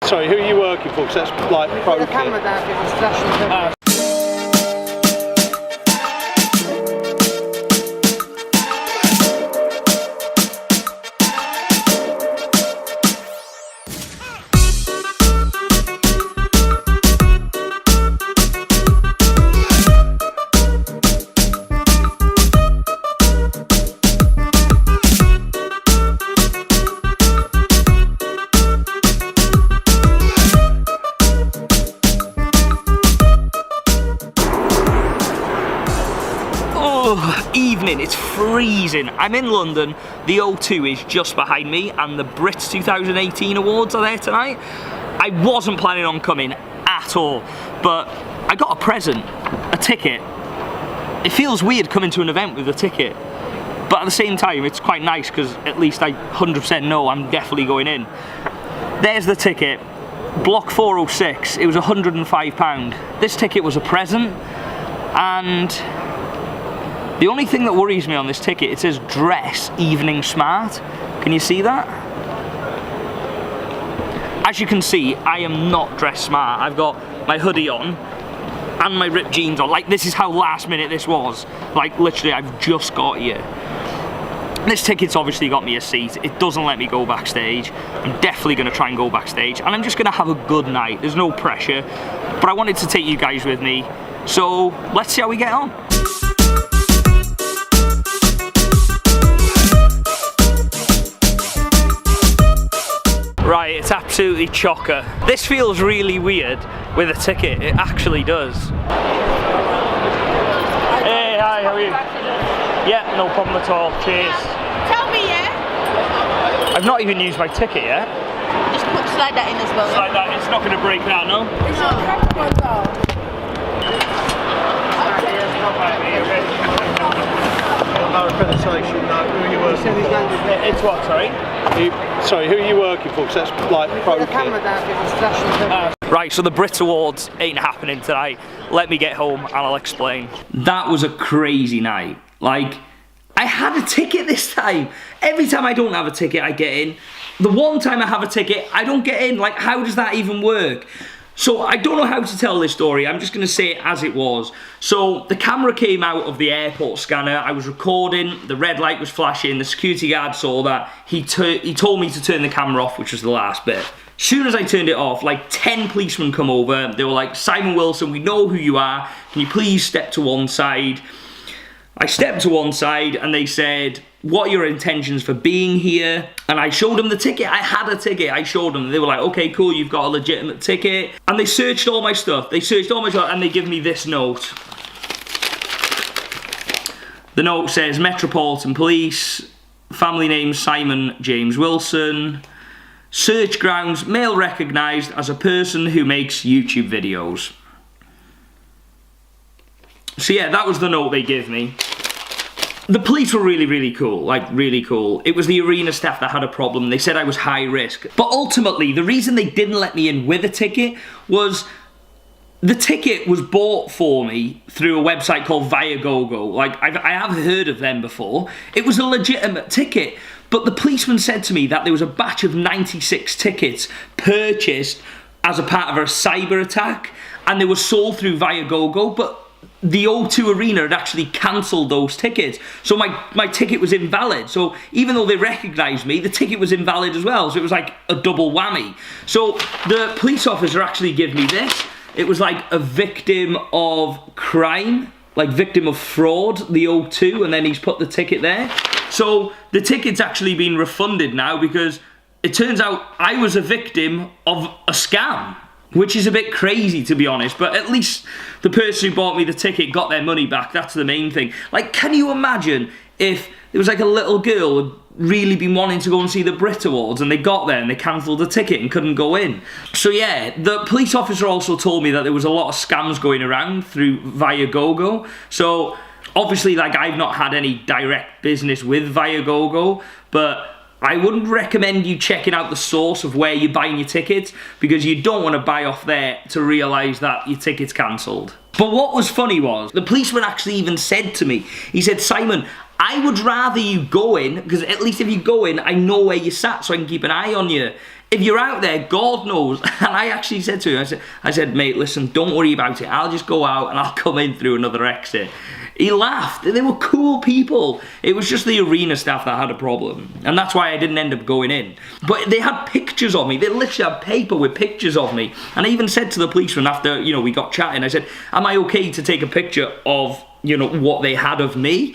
Sorry, who are you working for? Because that's like pro the camera down, it's flashing. Evening, it's freezing. I'm in London, the O2 is just behind me, and the BRIT 2018 awards are there tonight. I wasn't planning on coming at all, but I got a present, a ticket. It feels weird coming to an event with a ticket, but at the same time it's quite nice because at least I 100% know I'm definitely going in. There's the ticket, block 406, it was £105. This ticket was a present, and the only thing that worries me on this ticket, it says dress evening smart. Can you see that? As you can see, I am not dressed smart. I've got my hoodie on and my ripped jeans on. Like, this is how last minute this was. Like, literally, I've just got here. This ticket's obviously got me a seat. It doesn't let me go backstage. I'm definitely gonna try and go backstage, and I'm just gonna have a good night. There's no pressure, but I wanted to take you guys with me. So let's see how we get on. Right, it's absolutely chocker. This feels really weird with a ticket, it actually does. Hey, hi, how are you? Yeah, no problem at all, cheers. Tell me, yeah? I've not even used my ticket yet. Just slide that in as well. Slide that, it's not going to break that, no? It's not camera though. No accreditation, no. Who are you working for? It's what, sorry? Sorry, who are you working for? Because that's like pro the camera down, it's flashing. Right, so the BRIT Awards ain't happening tonight. Let me get home and I'll explain. That was a crazy night. Like, I had a ticket this time. Every time I don't have a ticket, I get in. The one time I have a ticket, I don't get in. Like, how does that even work? So I don't know how to tell this story. I'm just going to say it as it was. So the camera came out of the airport scanner. I was recording. The red light was flashing. The security guard saw that. He told me to turn the camera off, which was the last bit. As soon as I turned it off, like 10 policemen come over. They were like, Simon Wilson, we know who you are. Can you please step to one side? I stepped to one side and they said, what are your intentions for being here? And I showed them the ticket. I had a ticket. I showed them. They were like, okay, cool, you've got a legitimate ticket. And they searched all my stuff. They searched all my stuff and they give me this note. The note says Metropolitan Police, family name Simon James Wilson, search grounds, male recognised as a person who makes YouTube videos. So yeah, that was the note they gave me. The police were really, really cool, like really cool. It was the arena staff that had a problem. They said I was high risk. But ultimately, the reason they didn't let me in with a ticket was the ticket was bought for me through a website called Viagogo. Like, I have heard of them before. It was a legitimate ticket. But the policeman said to me that there was a batch of 96 tickets purchased as a part of a cyber attack, and they were sold through Viagogo, but the O2 Arena had actually cancelled those tickets. So my ticket was invalid. So even though they recognised me, the ticket was invalid as well. So it was like a double whammy. So the police officer actually gave me this. It was like a victim of crime, like victim of fraud, the O2, and then he's put the ticket there. So the ticket's actually been refunded now because it turns out I was a victim of a scam, which is a bit crazy, to be honest, but at least the person who bought me the ticket got their money back. That's the main thing. Like, can you imagine if there was like a little girl who had really been wanting to go and see the BRIT Awards and they got there and they cancelled the ticket and couldn't go in? So yeah, the police officer also told me that there was a lot of scams going around through Viagogo. So obviously, like, I've not had any direct business with Viagogo, but I wouldn't recommend you checking out the source of where you're buying your tickets, because you don't want to buy off there to realise that your ticket's cancelled. But what was funny was, the policeman actually even said to me, he said, Simon, I would rather you go in, because at least if you go in, I know where you sat so I can keep an eye on you. if you're out there, God knows. And I actually said to him, I said, mate, listen, don't worry about it. I'll just go out and I'll come in through another exit. He laughed. They were cool people. It was just the arena staff that had a problem. And that's why I didn't end up going in. But they had pictures of me. They literally had paper with pictures of me. And I even said to the policeman after, you know, we got chatting, I said, am I okay to take a picture of, you know, what they had of me?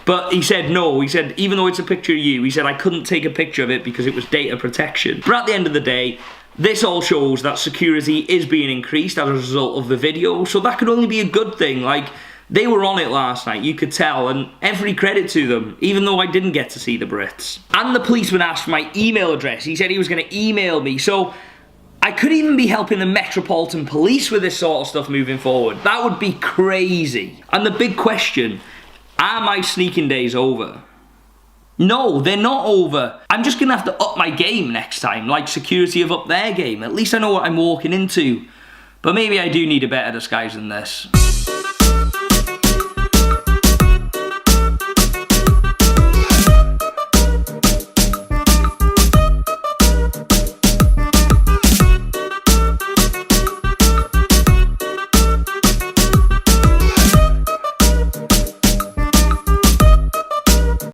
But he said no. He said, even though it's a picture of you, he said I couldn't take a picture of it because it was data protection. But at the end of the day, this all shows that security is being increased as a result of the video. So that could only be a good thing. Like, they were on it last night, you could tell, and every credit to them, even though I didn't get to see the Brits. And the policeman asked for my email address. He said he was going to email me, so I could even be helping the Metropolitan Police with this sort of stuff moving forward. That would be crazy. And the big question, are my sneaking days over? No, they're not over. I'm just going to have to up my game next time, like security have upped their game. At least I know what I'm walking into. But maybe I do need a better disguise than this.